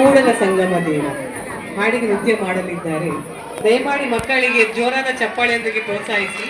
ಕೂಡಲ ಸಂಗಮ ದೇವ ಹಾಡಿಗೆ ನೃತ್ಯ ಮಾಡಲಿದ್ದಾರೆ. ದಯಮಾಡಿ ಮಕ್ಕಳಿಗೆ ಜೋರಾದ ಚಪ್ಪಾಳೆಯೊಂದಿಗೆ ಪ್ರೋತ್ಸಾಹಿಸಿ.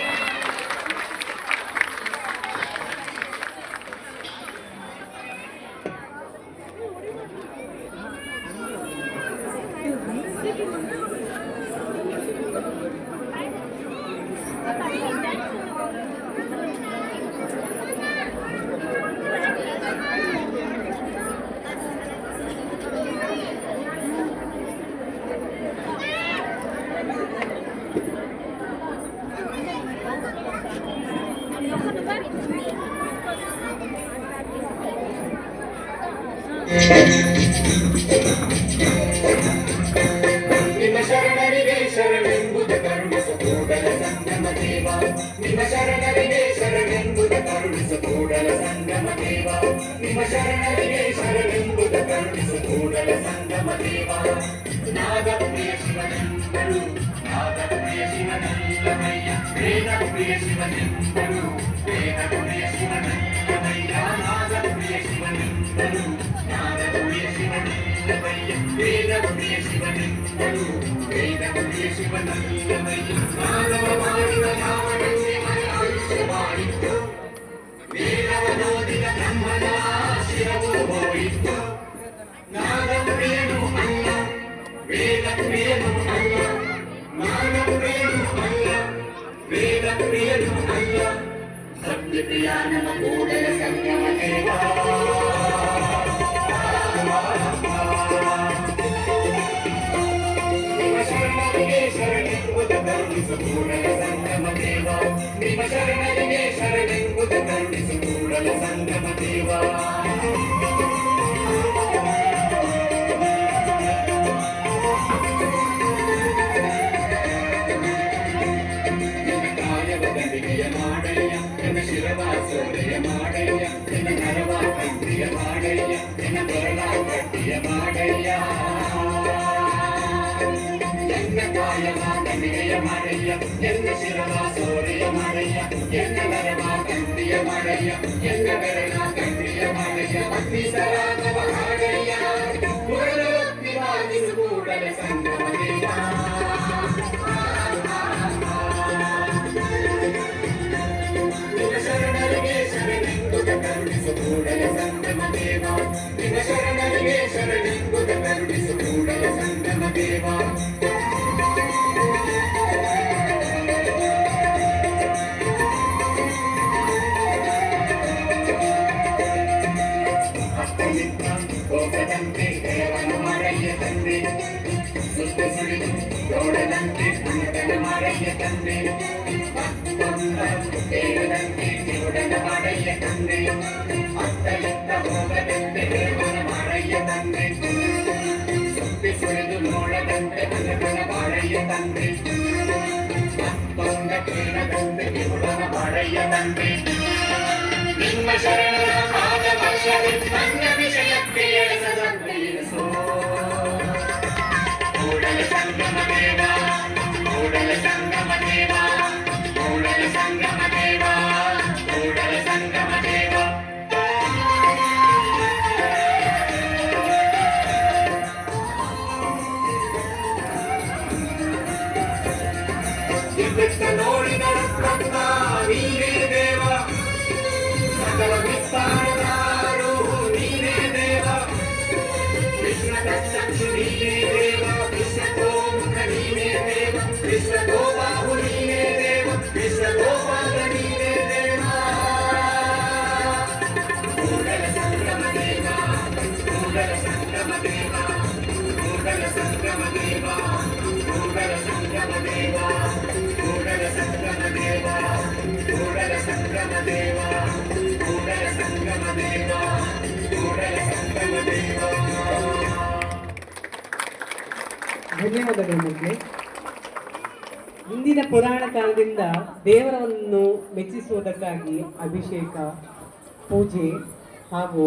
ನಿಮ್ಮ ಶರಣರಿಗೆ ಶರಣೆಂಬುದ ಕರುಣಿಸ ಕೂಡಲ ಸಂಗಮ ದೇವ. ನಿಮ್ಮ ಶರಣರಿಗೆ ಶರಣೆಂಬುದ ಕರುಣಿಸ ಕೂಡಲ ಸಂಗಮ ದೇವ. ನಿಮ್ಮ ಶರಣರಿಗೆ ಶರಣೆಂಬುದ ಕರುಣಿಸ ಕೂಡಲ ಸಂಗಮ ದೇವ. ನಾದ ಪ್ರಿಯ ಶಿವನೆಂಬರು ನಾದ ಪ್ರಿಯ ಶಿವನಲ್ಲಮಯ್ಯ. ವೇದ ಪ್ರಿಯ ಶಿವನೆಂಬರು ವೇದ ಪ್ರಿಯ ಶಿವನಲ್ಲಮಯ್ಯ. ನಾದ ಪ್ರಿಯ ಶಿವನೆಂಬರು ನಾದ ಪ್ರಿಯ ಶಿವನಲ್ಲಮಯ್ಯ. ವೇದ ಪ್ರಿಯ ಶಿವನೆಂಬರು ವೇದ ಪ್ರಿಯ ಶಿವನಲ್ಲಮಯ್ಯ. ಮಾನವ ಮಾಡಿದ ಯಾವನಿಗೆ ಆಯುಷ್ಯವಾಯಿತು. ವೇದವನೋದಿದ ಬ್ರಹ್ಮನ ಶಿರವು ಹೋಯಿತು. ನಾದ ಪ್ರಿಯನು ಅಲ್ಲ ವೇದ ಪ್ರಿಯನು ಅಲ್ಲ. ನಾದ ಪ್ರಿಯನು ಅಲ್ಲ ವೇದ ಪ್ರಿಯನು ಅಲ್ಲ. ಸತ್ಯ ಪ್ರಿಯ ನಮ ಕೂಡಲ ಸಂಗಮ ದೇವ. ನಿಮ್ಮ ಶರಣರಿಗೆ ಶರಣೆಂಬುದ ಕರುಣಿಸ ಕೂಡಲ ಸಂಗಮ ದೇವ. ನಿಮ್ಮ ಶರಣರಿಗೆ ಶರಣೆಂಬುದ ಕರುಣಿಸ ಕೂಡಲ ಸಂಗಮ ದೇವ. ಮಾಡಯ್ಯ ಎನ್ನ ಶಿರವ ಸೋರೆಯ ಮಾಡಯ್ಯ. ಎನ್ನ ನರವ ಕಂಠಿಯ ಮಾಡಯ್ಯ. ಎನ್ನ ಬರಲ ಗಟ್ಟಿಯ ಮಾಡಯ್ಯ. ಎನ್ನ ಕಾಯವ ಕಣಿಗೆಯ ಮಾಡಯ್ಯ. ಎನ್ನ ಶಿರವ ಸೋರೆಯ ಮಾಡಯ್ಯ. ಎನ್ನ ನರವ ಕಂಠಿಯ ಮಾಡಯ್ಯ. ಎನ್ನ ಬೆರಳ ಕಂಠಿಯ ಮಾಡಯ್ಯ. ಅಗ್ನಿ ಸರಾಗವ ಮಾಡಯ್ಯ. ಮುರಳೊತ್ತಿ ವಾದಿಸು ಕೂಡಲ ಸಂಗಮ ದೇವ. ನಿಮ್ಮ ಶರಣರಿಗೆ ಶರಣೆಂಬುದ ಕರುಣಿಸ ಕೂಡಲ ಸಂಗಮ ದೇವ. ನಿಮ್ಮ ಶರಣರಿಗೆ ಶರಣೆಂಬುದ ಕರುಣಿಸ ಕೂಡಲ ಸಂಗಮ ದೇವ. ಅಪ್ಪನಿದ್ದ ಕೋಪದಂತೆ ದೇವನ ಮಾಡಯ್ಯ ತಂದೆ. ಸುತ್ತು ಸುಳಿದು ನೋಡದಂತೆ ಅಂಗನ ಮಾಡಯ್ಯ ತಂದೆ. ದೇವದಂತೆ ದೇವಡನ ಮಾಡಯ್ಯ ತಂದೆ. ಅತ್ತ ಎತ್ತ ಹೋಗದಂತೆ ದೇವನ ಮಾಡಯ್ಯ ತಂದೆ. ಸುತ್ತಿ ಸುಳಿದು ನೋಡದಂತೆ ಅಂಗನ ಮಾಡಯ್ಯ ತಂದೆ. ಮತ್ತೊಂದ ಕೇಳದಂತೆ ದೇವಡನ ಮಾಡಯ್ಯ ತಂದೆ. ನಿಮ್ಮ ಶರಣರ ಪಾದ ವರ್ಷವೇ ನನ್ನ ವಿಷಯಕ್ಕೆ ಎಳೆಸದಂತೆ ಇರಿಸೋ. ಕೂಡಲ ಸಂಗಮ ದೇವ ಕೂಡಲ ಸಂಗಮ ದೇವ ಕೂಡಲ ಸಂಗಮ ದೇವ ಕೂಡಲ ಸಂಗಮ ದೇವ. ದಿವ್ಯಕ್ಕ ನೋಡಿದ ರತ್ನ ನೀನೇ ದೇವ. ಸಕಲ ವಿಸ್ತಾರದಾರು ನೀನೇ ದೇವ. ವಿಶ್ವದಕ್ಷು ನೀನೇ ದೇವ. ವಿಶ್ವತೋಮುಖ ನೀನೇ ದೇವ. ವಿಶ್ವತೋಬಾಹು ನೀನೇ ದೇವ. ವಿಶ್ವತೋಪಾದ ನೀನೇ ದೇವ. ಕೂಡಲ ಸಂಗಮ ದೇವ ಕೂಡಲ ಸಂಗಮ ದೇವ ಕೂಡಲ ಸಂಗಮ ದೇವ ಕೂಡಲ ಸಂಗಮ ದೇವ ಕೂಡಲ ಸಂಗಮ ದೇವ ಕೂಡಲ ಸಂಗಮ ದೇವ ಕೂಡಲ ಸಂಗಮ ದೇವ ಕೂಡಲ ಸಂಗಮ ದೇವ. ಧನ್ಯವಾದಗಳು ಮಕ್ಕಳೇ. ಹಿಂದಿನ ಪುರಾಣ ಕಾಲದಿಂದ ದೇವರನ್ನು ಮೆಚ್ಚಿಸುವುದಕ್ಕಾಗಿ ಅಭಿಷೇಕ, ಪೂಜೆ ಹಾಗೂ